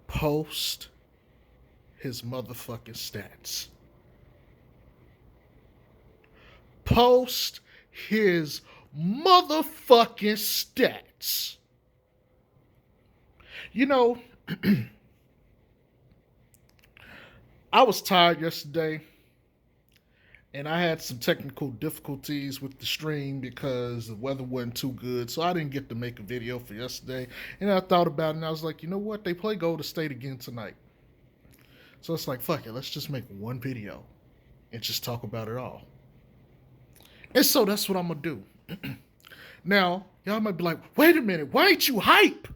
post his motherfucking stats. Post his motherfucking stats. You know, I was tired yesterday and I had some technical difficulties with the stream because the weather wasn't too good. So I didn't get to make a video for yesterday. And I thought about it and I was like, you know what? They play Golden State again tonight. So it's like, fuck it, let's just make one video and just talk about it all. And so that's what I'm going to do. Now, y'all might be like, wait a minute, why ain't you hype?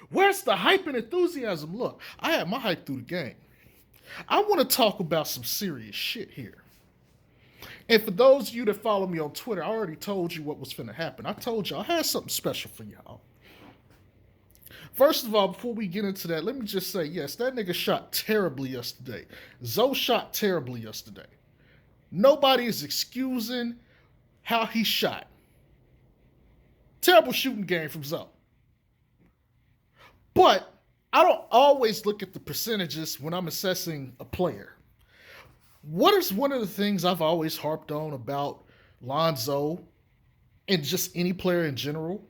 Where's the hype and enthusiasm? Look, I had my hype through the game. I want to talk about some serious shit here. And for those of you that follow me on Twitter, I already told you what was finna happen. I told y'all I had something special for y'all. First of all, before we get into that, let me just say, yes, that nigga shot terribly yesterday. Zoe shot terribly yesterday. Nobody is excusing how he shot. Terrible shooting game from Zoe. But I don't always look at the percentages when I'm assessing a player. What is one of the things I've always harped on about Lonzo and just any player in general?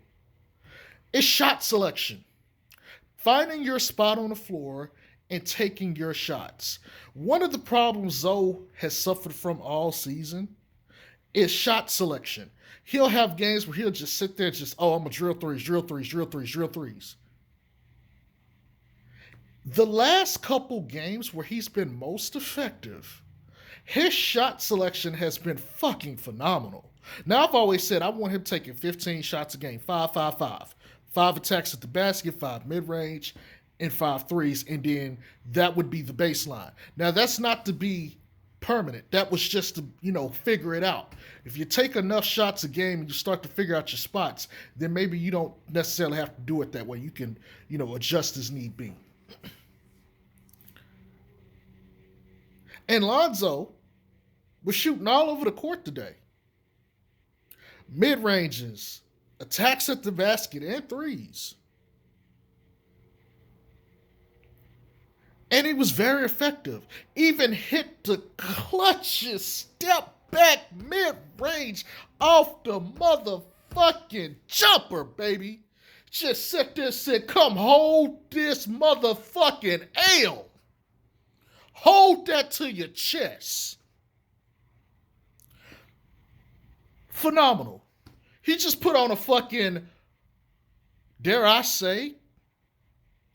Is shot selection. Finding your spot on the floor and taking your shots. One of the problems Zoe has suffered from all season is shot selection. He'll have games where he'll just sit there I'm going to drill threes, drill threes, drill threes, drill threes. The last couple games where he's been most effective, his shot selection has been fucking phenomenal. Now, I've always said I want him taking 15 shots a game, 5, 5, 5. 5 attacks at the basket, 5 mid-range, and 5 threes, and then that would be the baseline. Now, that's not to be permanent. That was just to, figure it out. If you take enough shots a game and you start to figure out your spots, then maybe you don't necessarily have to do it that way. You can, adjust as need be. And Lonzo was shooting all over the court today. Mid-ranges, attacks at the basket, and threes. And he was very effective. Even hit the clutchest step back mid-range off the motherfucking jumper, baby. Just sit there and said, come hold this motherfucking L. Hold that to your chest. Phenomenal. He just put on a fucking, dare I say,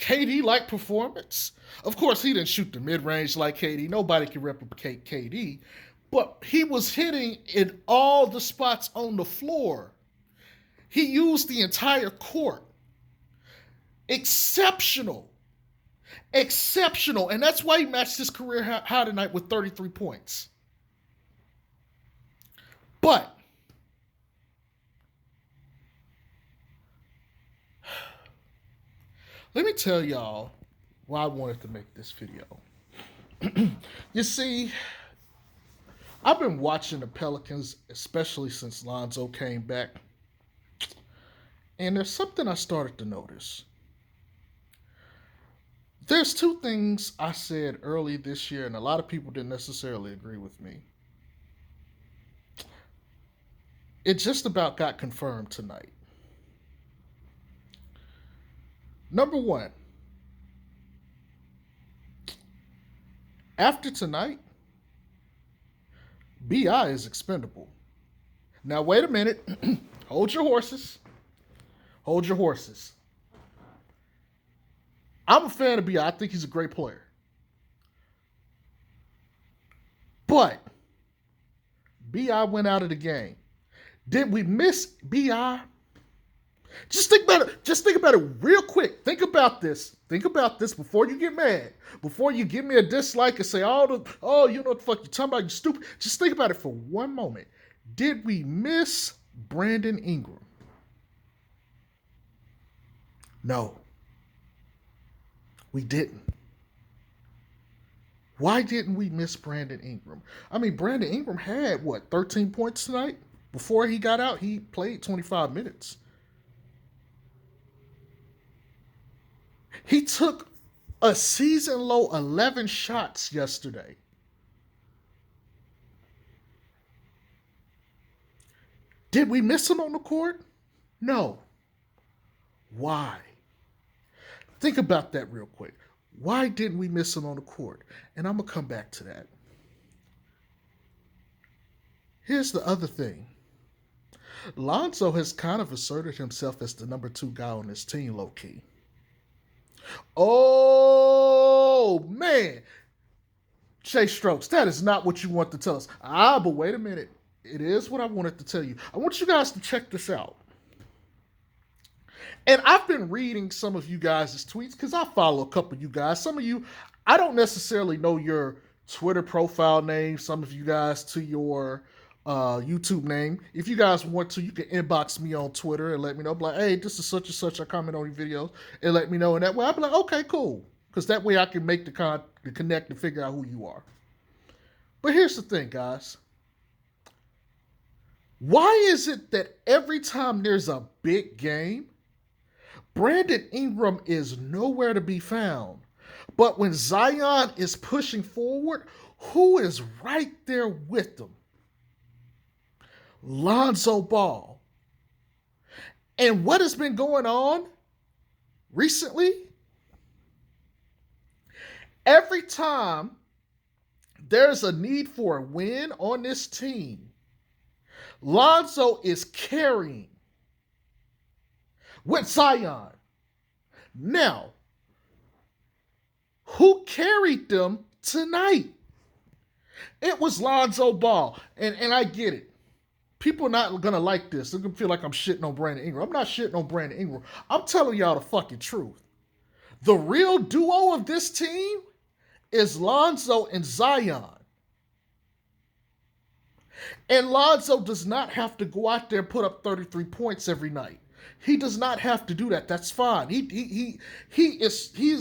KD-like performance. Of course, he didn't shoot the mid-range like KD. Nobody can replicate KD. But he was hitting in all the spots on the floor. He used the entire court. Exceptional. Exceptional. And that's why he matched his career high tonight with 33 points. But let me tell y'all why I wanted to make this video. You see, I've been watching the Pelicans, especially since Lonzo came back. And there's something I started to notice. There's two things I said early this year, and a lot of people didn't necessarily agree with me. It just about got confirmed tonight. Number one, after tonight, BI is expendable. Now, wait a minute. Hold your horses. Hold your horses. I'm a fan of BI. I think he's a great player. But BI went out of the game. Did we miss BI? Just think about it. Just think about it real quick. Think about this. Think about this before you get mad. Before you give me a dislike and say, you know what the fuck you're talking about, you stupid. Just think about it for one moment. Did we miss Brandon Ingram? No. We didn't. Why didn't we miss Brandon Ingram? I mean, Brandon Ingram had, 13 points tonight? Before he got out, he played 25 minutes. He took A season low 11 shots yesterday. Did we miss him on the court? No. Why? Think about that real quick. Why didn't we miss him on the court? And I'm going to come back to that. Here's the other thing. Lonzo has kind of asserted himself as the number 2 guy on this team, low key. Oh, man. Chase Strokes, that is not what you want to tell us. But wait a minute. It is what I wanted to tell you. I want you guys to check this out. And I've been reading some of you guys' tweets because I follow a couple of you guys. Some of you, I don't necessarily know your Twitter profile name. Some of you guys to your YouTube name. If you guys want to, you can inbox me on Twitter and let me know. Be like, hey, this is such and such. I comment on your videos and let me know. And that way I'll be like, okay, cool. Because that way I can make the connect and figure out who you are. But here's the thing, guys. Why is it that every time there's a big game, Brandon Ingram is nowhere to be found? But when Zion is pushing forward, who is right there with them? Lonzo Ball. And what has been going on recently? Every time there's a need for a win on this team, Lonzo is carrying with Zion. Now, who carried them tonight? It was Lonzo Ball. And I get it. People are not going to like this. They're going to feel like I'm shitting on Brandon Ingram. I'm not shitting on Brandon Ingram. I'm telling y'all the fucking truth. The real duo of this team is Lonzo and Zion. And Lonzo does not have to go out there and put up 33 points every night. He does not have to do that. That's fine. He's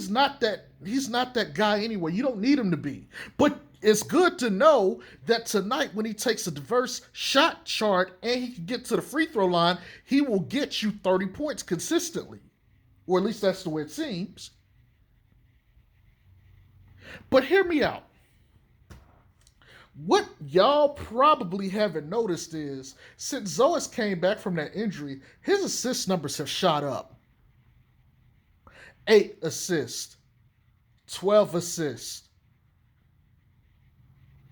not that guy anyway. You don't need him to be. But it's good to know that tonight when he takes a diverse shot chart and he can get to the free throw line, he will get you 30 points consistently. Or at least that's the way it seems. But hear me out. What y'all probably haven't noticed is, since Zoas came back from that injury, his assist numbers have shot up. 8 assists, 12 assists,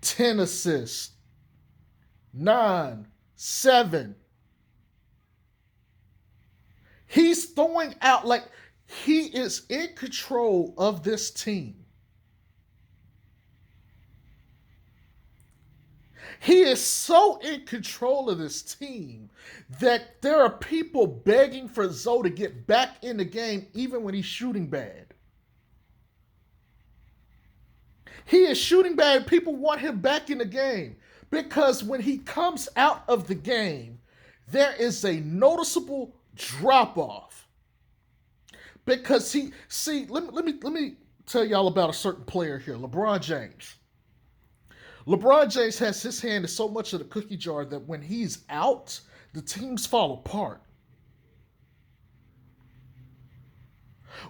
10 assists, 9, 7. He's throwing out like he is in control of this team. He is so in control of this team that there are people begging for Zoe to get back in the game even when he's shooting bad. He is shooting bad. People want him back in the game because when he comes out of the game, there is a noticeable drop-off. Because let me tell y'all about a certain player here, LeBron James. LeBron James has his hand in so much of the cookie jar that when he's out, the teams fall apart.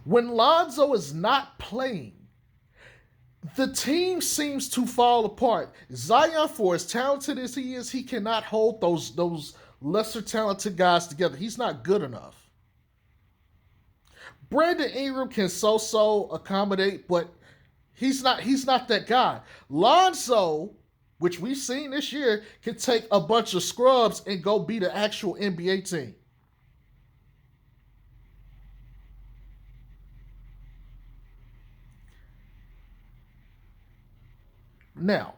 When Lonzo is not playing, the team seems to fall apart. Zion, for as talented as he is, he cannot hold those lesser talented guys together. He's not good enough. Brandon Ingram can so accommodate, but he's not that guy. Lonzo, which we've seen this year, can take a bunch of scrubs and go beat an actual NBA team. Now,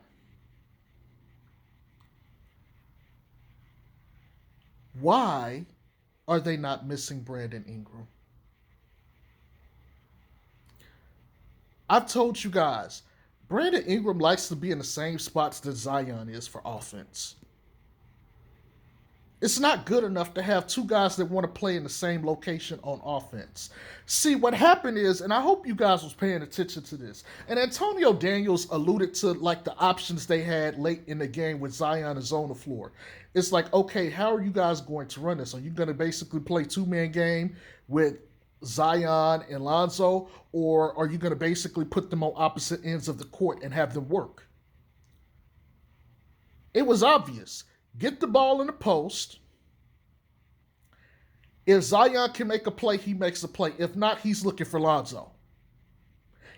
why are they not missing Brandon Ingram? I've told you guys, Brandon Ingram likes to be in the same spots that Zion is for offense. It's not good enough to have two guys that want to play in the same location on offense. See, what happened is, and I hope you guys was paying attention to this, and Antonio Daniels alluded to like the options they had late in the game with Zion is on the floor. It's like, okay, how are you guys going to run this? Are you going to basically play two-man game with Zion and Lonzo, or are you going to basically put them on opposite ends of the court and have them work? It was obvious. Get the ball in the post. If Zion can make a play, he makes a play. If not, he's looking for Lonzo.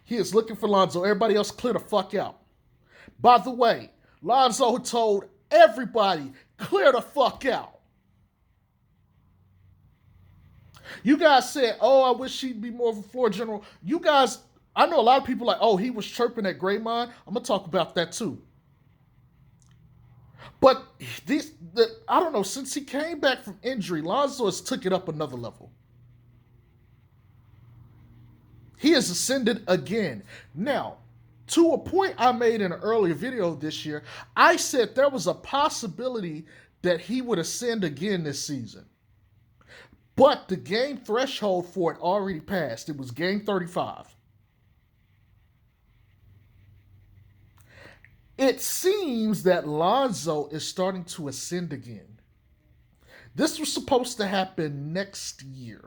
He is looking for Lonzo. Everybody else clear the fuck out. By the way, Lonzo told everybody, clear the fuck out. You guys said, oh, I wish he'd be more of a floor general. You guys, I know a lot of people like, oh, he was chirping at Draymond. I'm going to talk about that too. But I don't know, since he came back from injury, Lonzo has took it up another level. He has ascended again. Now, to a point I made in an earlier video this year, I said there was a possibility that he would ascend again this season. But the game threshold for it already passed. It was game 35. It seems that Lonzo is starting to ascend again. This was supposed to happen next year.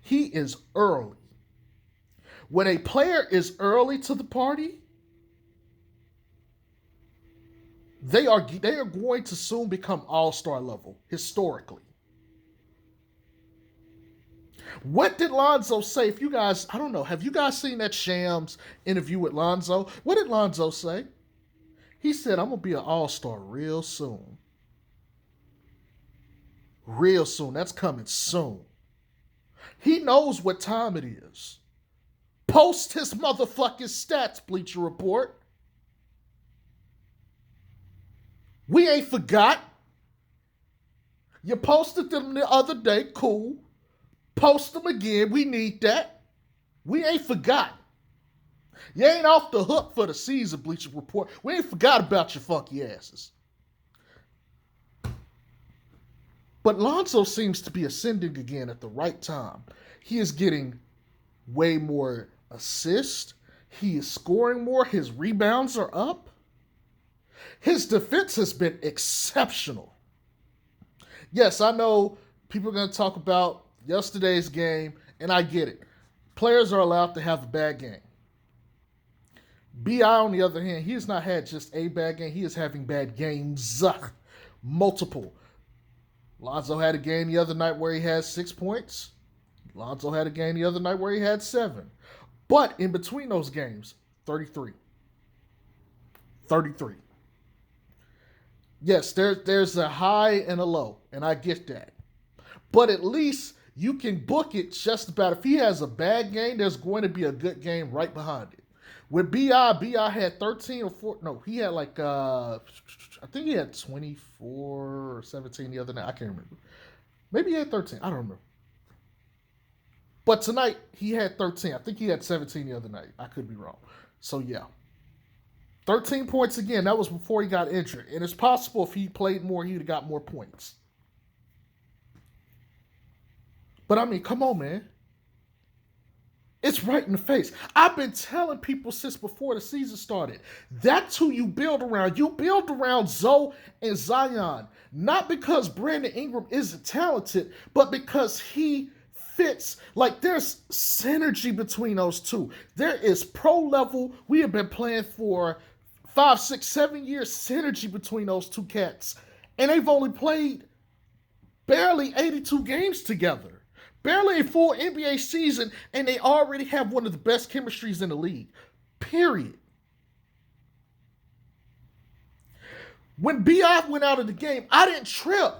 He is early. When a player is early to the party, they are going to soon become all-star level, historically. What did Lonzo say? If you guys, I don't know, have you guys seen that Shams interview with Lonzo? What did Lonzo say? He said, I'm going to be an all-star real soon. Real soon. That's coming soon. He knows what time it is. Post his motherfucking stats, Bleacher Report. We ain't forgot. You posted them the other day, cool. Post them again. We need that. We ain't forgot. You ain't off the hook for the season, Bleacher Report. We ain't forgot about your funky asses. But Lonzo seems to be ascending again at the right time. He is getting way more assists. He is scoring more. His rebounds are up. His defense has been exceptional. Yes, I know people are going to talk about yesterday's game, and I get it. Players are allowed to have a bad game. B.I., on the other hand, he has not had just a bad game. He is having bad games. Multiple. Lonzo had a game the other night where he had 6 points. Lonzo had a game the other night where he had 7. But in between those games, 33. 33. Yes, there's a high and a low, and I get that. But at least you can book it just about. If he has a bad game, there's going to be a good game right behind it. With B.I. had 13 or 4. No, he had like, I think he had 24 or 17 the other night. I can't remember. Maybe he had 13. I don't remember. But tonight, he had 13. I think he had 17 the other night. I could be wrong. So, yeah. 13 points again. That was before he got injured. And it's possible if he played more, he would have got more points. But, I mean, come on, man. It's right in the face. I've been telling people since before the season started. That's who you build around. You build around Zoe and Zion. Not because Brandon Ingram isn't talented, but because he fits. Like, there's synergy between those two. There is pro level. We have been playing for 5, 6, 7 years synergy between those two cats. And they've only played barely 82 games together. Barely a full NBA season, and they already have one of the best chemistries in the league. Period. When B.I. went out of the game, I didn't trip.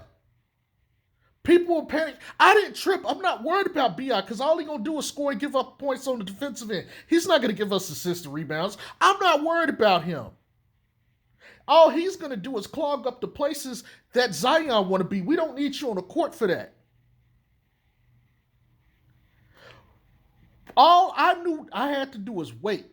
People were panicking. I didn't trip. I'm not worried about B.I. because all he's going to do is score and give up points on the defensive end. He's not going to give us assists and rebounds. I'm not worried about him. All he's going to do is clog up the places that Zion want to be. We don't need you on the court for that. All I knew I had to do was wait.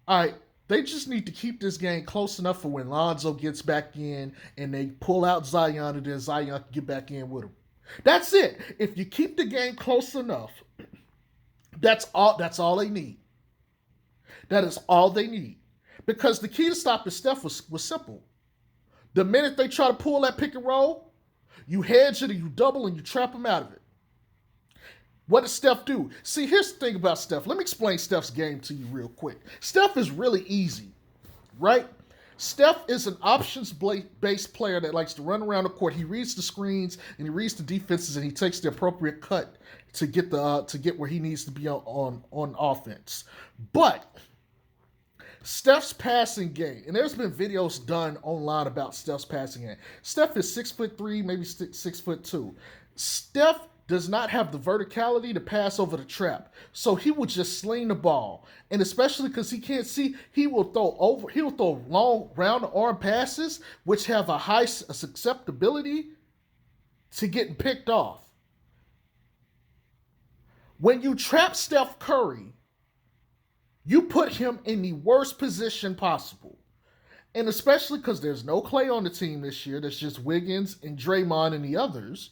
All right, they just need to keep this game close enough for when Lonzo gets back in and they pull out Zion and then Zion can get back in with him. That's it. If you keep the game close enough, that's all they need. That is all they need. Because the key to stopping Steph was simple. The minute they try to pull that pick and roll, you hedge it and you double and you trap them out of it. What does Steph do? See, here's the thing about Steph. Let me explain Steph's game to you real quick. Steph is really easy, right? Steph is an options-based player that likes to run around the court. He reads the screens and he reads the defenses and he takes the appropriate cut to get where he needs to be on offense. But Steph's passing game, and there's been videos done online about Steph's passing game. Steph is 6'3", maybe 6'2". Steph does not have the verticality to pass over the trap, so he will just sling the ball, and especially because he can't see, he'll throw long round arm passes, which have a high susceptibility to getting picked off. When you trap Steph Curry, you put him in the worst position possible. And especially because there's no Clay on the team this year, there's just Wiggins and Draymond and the others.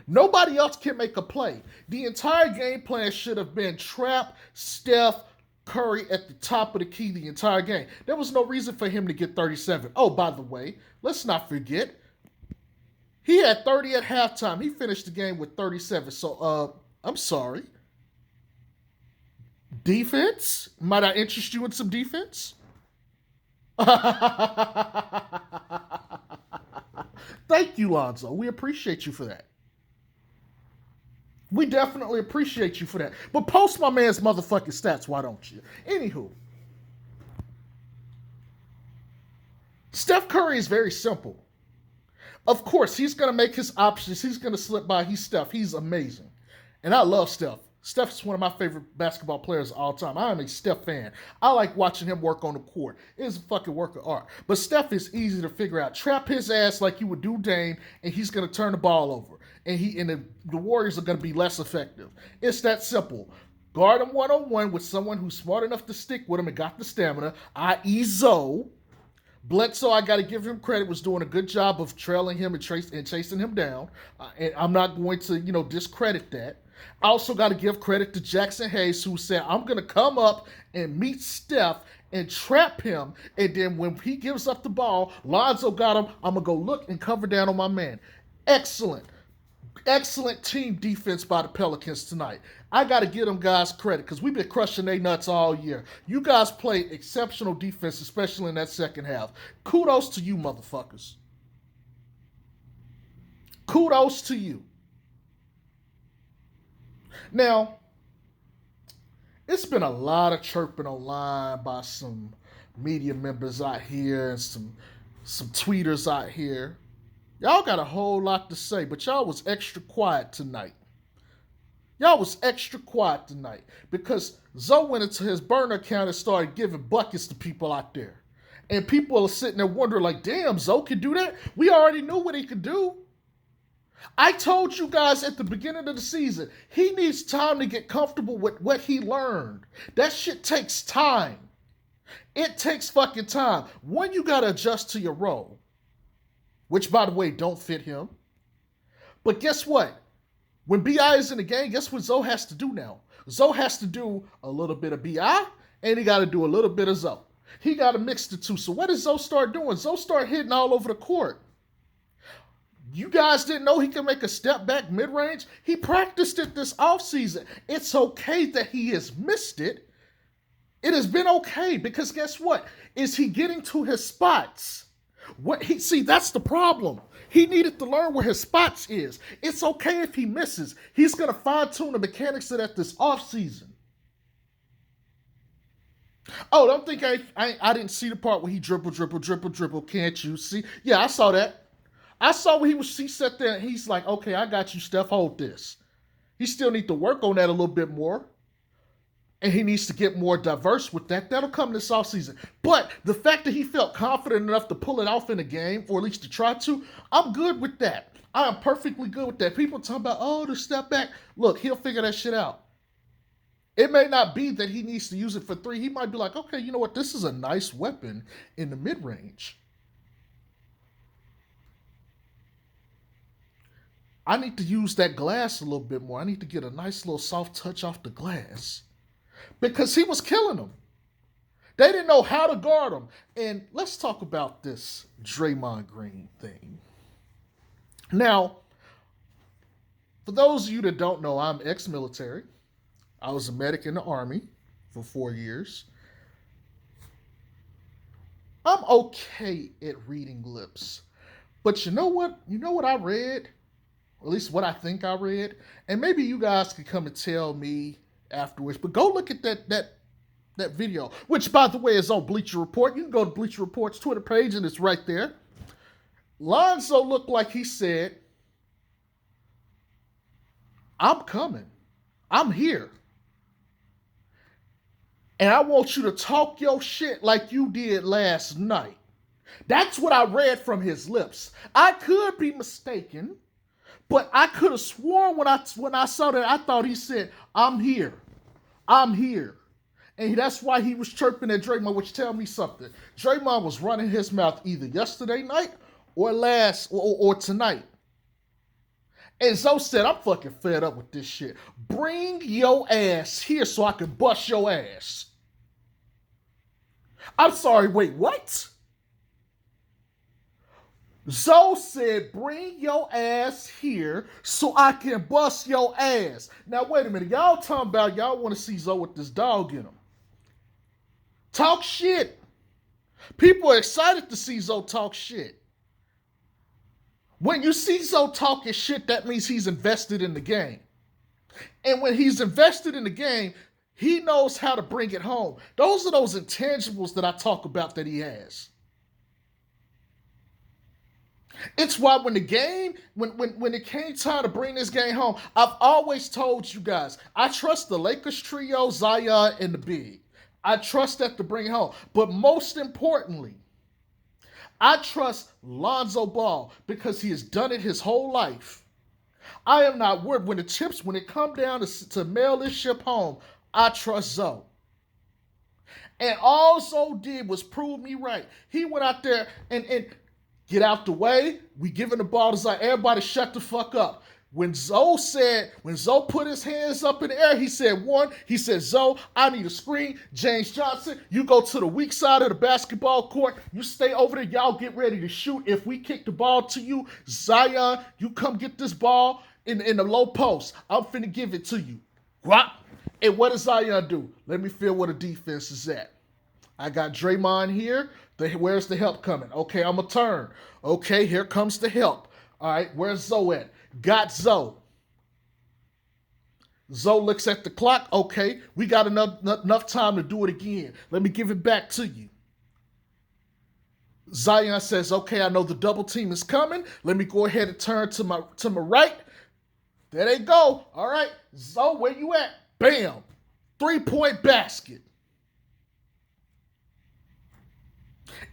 Nobody else can make a play. The entire game plan should have been trap Steph Curry at the top of the key the entire game. There was no reason for him to get 37. Oh, by the way, let's not forget, he had 30 at halftime. He finished the game with 37. So, I'm sorry. Defense? Might I interest you in some defense? Thank you, Lonzo. We appreciate you for that. We definitely appreciate you for that. But post my man's motherfucking stats, why don't you? Anywho, Steph Curry is very simple. Of course, he's going to make his options. He's going to slip by. He's Steph. He's amazing. And I love Steph. Steph's one of my favorite basketball players of all time. I am a Steph fan. I like watching him work on the court. It's a fucking work of art. But Steph is easy to figure out. Trap his ass like you would do Dame, and he's going to turn the ball over. And the Warriors are going to be less effective. It's that simple. Guard him one-on-one with someone who's smart enough to stick with him and got the stamina, i.e. Zoe. Bledsoe, I got to give him credit, was doing a good job of trailing him and chasing him down. And I'm not going to, discredit that. I also got to give credit to Jackson Hayes, who said, I'm going to come up and meet Steph and trap him. And then when he gives up the ball, Lonzo got him. I'm going to go look and cover down on my man. Excellent. Excellent team defense by the Pelicans tonight. I got to give them guys credit because we've been crushing their nuts all year. You guys played exceptional defense, especially in that second half. Kudos to you, motherfuckers. Kudos to you. Now, it's been a lot of chirping online by some media members out here and some tweeters out here. Y'all got a whole lot to say, but y'all was extra quiet tonight. Because Zoe went into his burner account and started giving buckets to people out there. And people are sitting there wondering like, damn, Zoe could do that? We already knew what he could do. I told you guys at the beginning of the season, he needs time to get comfortable with what he learned. That shit takes time. It takes fucking time. One, you got to adjust to your role. Which, by the way, don't fit him. But guess what? When B.I. is in the game, guess what Zoe has to do now? Zoe has to do a little bit of B.I. and he got to do a little bit of Zoe. He got to mix the two. So what does Zoe start doing? Zoe start hitting all over the court. You guys didn't know he could make a step back mid-range? He practiced it this offseason. It's okay that he has missed it. It has been okay because guess what? Is he getting to his spots? That's the problem. He needed to learn where his spots is. It's okay if he misses. He's going to fine-tune the mechanics of that this offseason. Oh, don't think I didn't see the part where he dribble. Can't you see? Yeah, I saw that. I saw when he sat there and he's like, okay, I got you, Steph, hold this. He still needs to work on that a little bit more. And he needs to get more diverse with that. That'll come this offseason. But the fact that he felt confident enough to pull it off in the game, or at least to try to, I'm good with that. I am perfectly good with that. People talk about, the step back. Look, he'll figure that shit out. It may not be that he needs to use it for three. He might be like, okay, you know what? This is a nice weapon in the mid-range. I need to use that glass a little bit more. I need to get a nice little soft touch off the glass. Because he was killing them. They didn't know how to guard him. And let's talk about this Draymond Green thing. Now, For those of you that don't know, I'm ex-military. I was a medic in the Army for 4 years. I'm okay at reading lips. But you know what? You know what I read? Or at least what I think I read? And maybe you guys can come and tell me afterwards. But go look at that video, which by the way is on Bleacher Report. You can go to Bleacher Report's Twitter page and it's right there. Lonzo looked like he said, I'm coming. I'm here. And I want you to talk your shit like you did last night. That's what I read from his lips. I could be mistaken, but I could have sworn when I saw that, I thought he said, I'm here. I'm here. And that's why he was chirping at Draymond, which tell me something. Draymond was running his mouth either yesterday night or tonight. And Zoe said, I'm fucking fed up with this shit. Bring your ass here so I can bust your ass. I'm sorry, wait, what? Zoe said, bring your ass here so I can bust your ass. Now, wait a minute. Y'all talking about y'all want to see Zoe with this dog in him. Talk shit. People are excited to see Zoe talk shit. When you see Zoe talking shit, that means he's invested in the game. And when he's invested in the game, he knows how to bring it home. Those are those intangibles that I talk about that he has. It's why when it came time to bring this game home, I've always told you guys, I trust the Lakers trio, Zion, and the Big. I trust that to bring it home. But most importantly, I trust Lonzo Ball because he has done it his whole life. I am not worried. When it come down to mail this ship home, I trust Zoe. And all Zoe did was prove me right. He went out there and get out the way. We giving the ball to Zion. Everybody shut the fuck up. When Zoe put his hands up in the air, he said, Zoe, I need a screen. James Johnson, you go to the weak side of the basketball court. You stay over there. Y'all get ready to shoot. If we kick the ball to you, Zion, you come get this ball in the low post. I'm finna give it to you. What? And what does Zion do? Let me feel where the defense is at. I got Draymond here. Where's the help coming? Okay, I'm going to turn. Okay, here comes the help. All right, where's Zoe at? Got Zoe. Zoe looks at the clock. Okay, we got enough time to do it again. Let me give it back to you. Zion says, okay, I know the double team is coming. Let me go ahead and turn to my right. There they go. All right, Zoe, where you at? Bam. 3-point basket.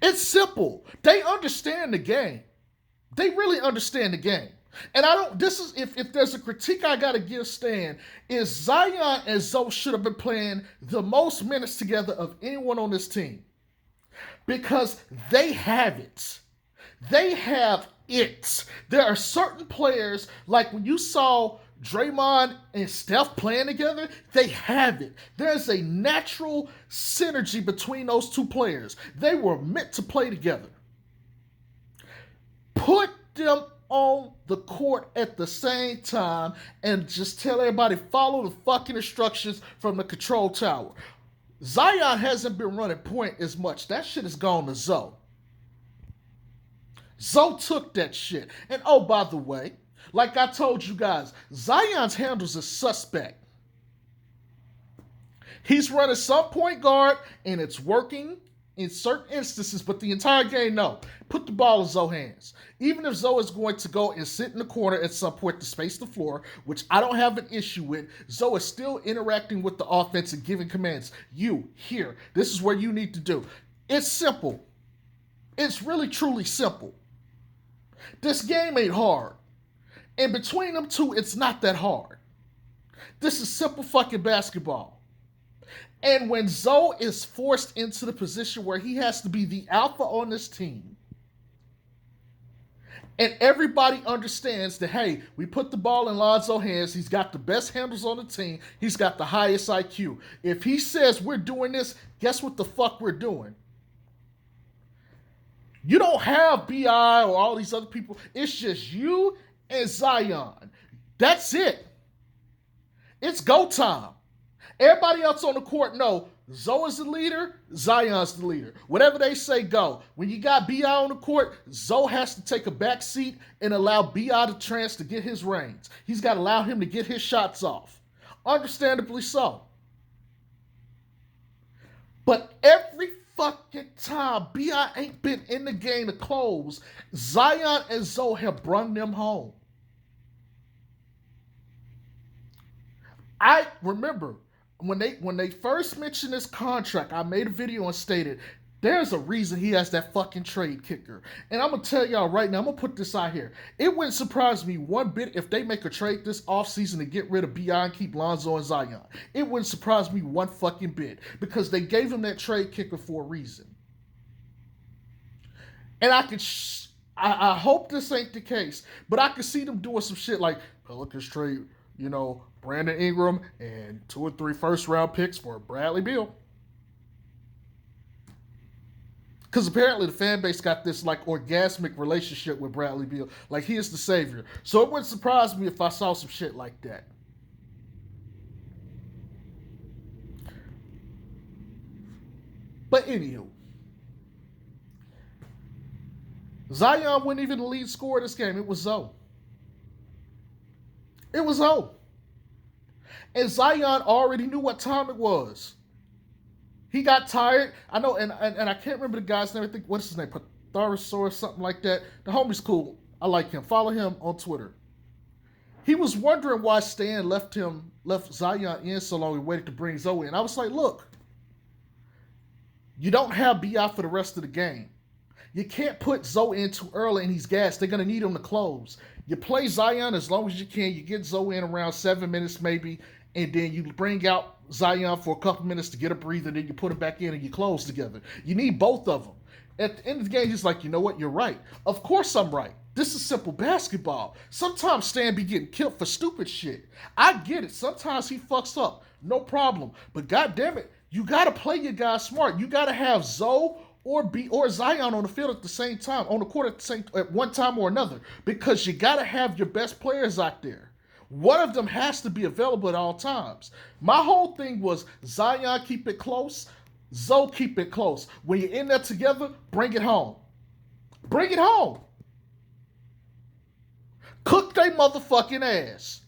It's simple. They understand the game. They really understand the game. And if there's a critique I gotta give Stan, is Zion and Zoe should have been playing the most minutes together of anyone on this team. Because they have it. They have it. There are certain players, like when you saw Draymond and Steph playing together, they have it. There's a natural synergy between those two players. They were meant to play together. Put them on the court at the same time and just tell everybody follow the fucking instructions from the control tower. Zion hasn't been running point as much. That shit has gone to Zoe. Zoe took that shit. And oh, by the way, like I told you guys, Zion's handles is suspect. He's running some point guard, and it's working in certain instances, but the entire game, no. Put the ball in Zoe's hands. Even if Zoe is going to go and sit in the corner at some point to space the floor, which I don't have an issue with, Zoe is still interacting with the offense and giving commands. You, here, this is what you need to do. It's simple. It's really, truly simple. This game ain't hard. And between them two, it's not that hard. This is simple fucking basketball. And when Zoe is forced into the position where he has to be the alpha on this team, and everybody understands that, hey, we put the ball in Lonzo's hands, he's got the best handles on the team, he's got the highest IQ. If he says we're doing this, guess what the fuck we're doing? You don't have BI or all these other people. It's just you and Zion. That's it. It's go time. Everybody else on the court know Zoe is the leader, Zion's the leader. Whatever they say, go. When you got B.I. on the court, Zoe has to take a back seat and allow B.I. the chance to get his reins. He's got to allow him to get his shots off. Understandably so. But every fucking time B.I. ain't been in the game to close, Zion and Zoe have brung them home. I remember when they first mentioned this contract, I made a video and stated there's a reason he has that fucking trade kicker. And I'm gonna tell y'all right now, I'm gonna put this out here. It wouldn't surprise me one bit if they make a trade this offseason to get rid of B.I. and keep Lonzo and Zion. It wouldn't surprise me one fucking bit because they gave him that trade kicker for a reason. And I hope this ain't the case, but I could see them doing some shit like Pelicans trade, Brandon Ingram and 2 or 3 first-round picks for Bradley Beal. Because apparently the fan base got this like orgasmic relationship with Bradley Beal. Like he is the savior. So it wouldn't surprise me if I saw some shit like that. But anywho, Zion wasn't even the lead scorer of this game. It was Zoe. It was Zoe. And Zion already knew what time it was. He got tired. I know, and I can't remember the guy's name. I think, what's his name? Patharosaurus, something like that. The homie's cool. I like him. Follow him on Twitter. He was wondering why Stan left Zion in so long and waited to bring Zoe in. I was like, look, you don't have B.I. for the rest of the game. You can't put Zoe in too early and he's gassed. They're going to need him to close. You play Zion as long as you can. You get Zoe in around 7 minutes maybe, and then you bring out Zion for a couple minutes to get a breather, then you put him back in and you close together. You need both of them. At the end of the game, he's like, you know what? You're right. Of course I'm right. This is simple basketball. Sometimes Stan be getting killed for stupid shit. I get it. Sometimes he fucks up. No problem. But goddamn it, you got to play your guys smart. You got to have Zoe or Zion on the field at the same time, on the court at one time or another, because you got to have your best players out there. One of them has to be available at all times. My whole thing was Zion, keep it close. Zoe, keep it close. When you're in there together, bring it home. Bring it home. Cook they motherfucking ass.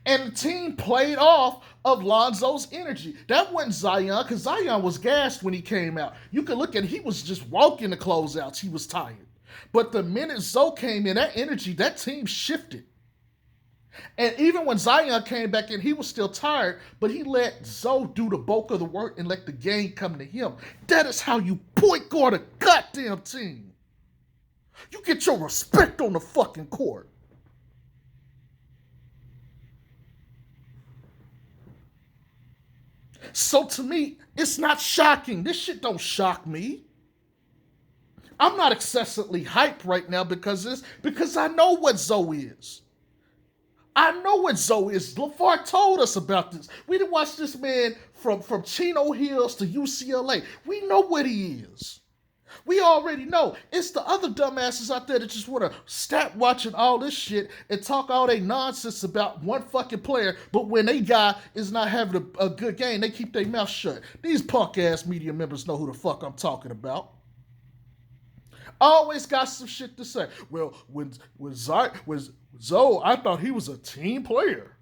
And the team played off of Lonzo's energy. That wasn't Zion, because Zion was gassed when he came out. You can look at it, he was just walking the closeouts. He was tired. But the minute Zoe came in, that energy, that team shifted. And even when Zion came back in, he was still tired, but he let Zoe do the bulk of the work and let the game come to him. That is how you point guard a goddamn team. You get your respect on the fucking court. So to me, it's not shocking. This shit don't shock me. I'm not excessively hyped right now because I know what Zoe is. I know what Zoe is. LaFar told us about this. We done watched this man from Chino Hills to UCLA. We know what he is. We already know. It's the other dumbasses out there that just want to stop watching all this shit and talk all they nonsense about one fucking player, but when they guy is not having a good game, they keep their mouth shut. These punk-ass media members know who the fuck I'm talking about. Always got some shit to say. Well, when Zoe, I thought he was a team player.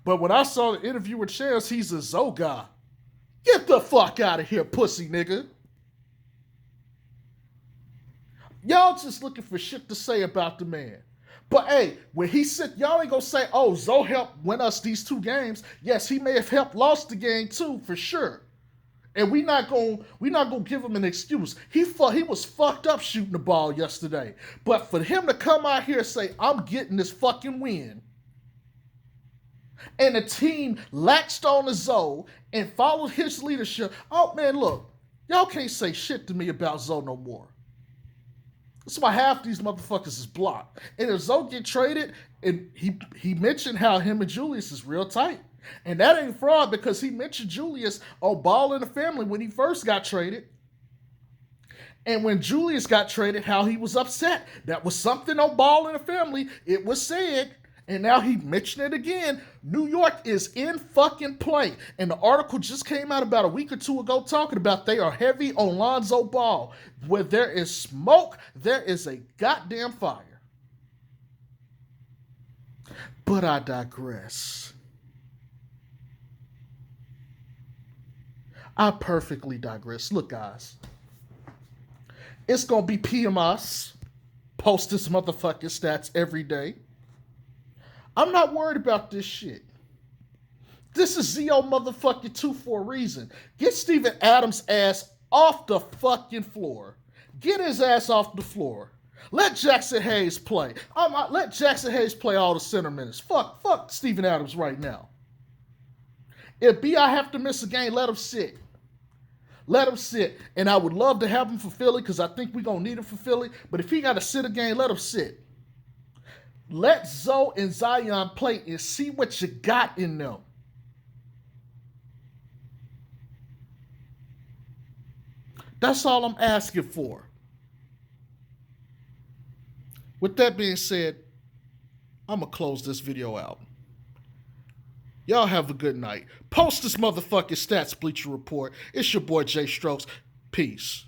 But when I saw the interview with Chance, he's a Zoe guy. Get the fuck out of here, pussy nigga. Y'all just looking for shit to say about the man. But hey, when he said, y'all ain't gonna say, oh, Zoe helped win us these 2 games. Yes, he may have helped lost the game too, for sure. And we not gonna give him an excuse. He was fucked up shooting the ball yesterday. But for him to come out here and say, I'm getting this fucking win, and the team latched on to Zoe and followed his leadership. Oh man, look, y'all can't say shit to me about Zoe no more. That's why half these motherfuckers is blocked. And if Zoe get traded, and he mentioned how him and Julius is real tight. And that ain't fraud, because he mentioned Julius on Ball in the Family when he first got traded. And when Julius got traded, how he was upset. That was something on Ball in the Family. It was said, and now he mentioned it again. New York is in fucking play. And the article just came out about a week or two ago talking about they are heavy on Lonzo Ball. Where there is smoke, there is a goddamn fire. But I digress. I perfectly digress. Look, guys. It's going to be PHMS. Post this motherfucking stats every day. I'm not worried about this shit. This is ZO motherfucking 2 for a reason. Get Steven Adams' ass off the fucking floor. Get his ass off the floor. Let Jackson Hayes play. Let Jackson Hayes play all the center minutes. Fuck Steven Adams right now. If B.I. have to miss a game, let him sit. Let him sit. And I would love to have him for Philly because I think we're going to need him for Philly. But if he got to sit a game, let him sit. Let Zoe and Zion play and see what you got in them. That's all I'm asking for. With that being said, I'm going to close this video out. Y'all have a good night. Post this motherfucking Stats Bleacher Report. It's your boy Jay Strokes. Peace.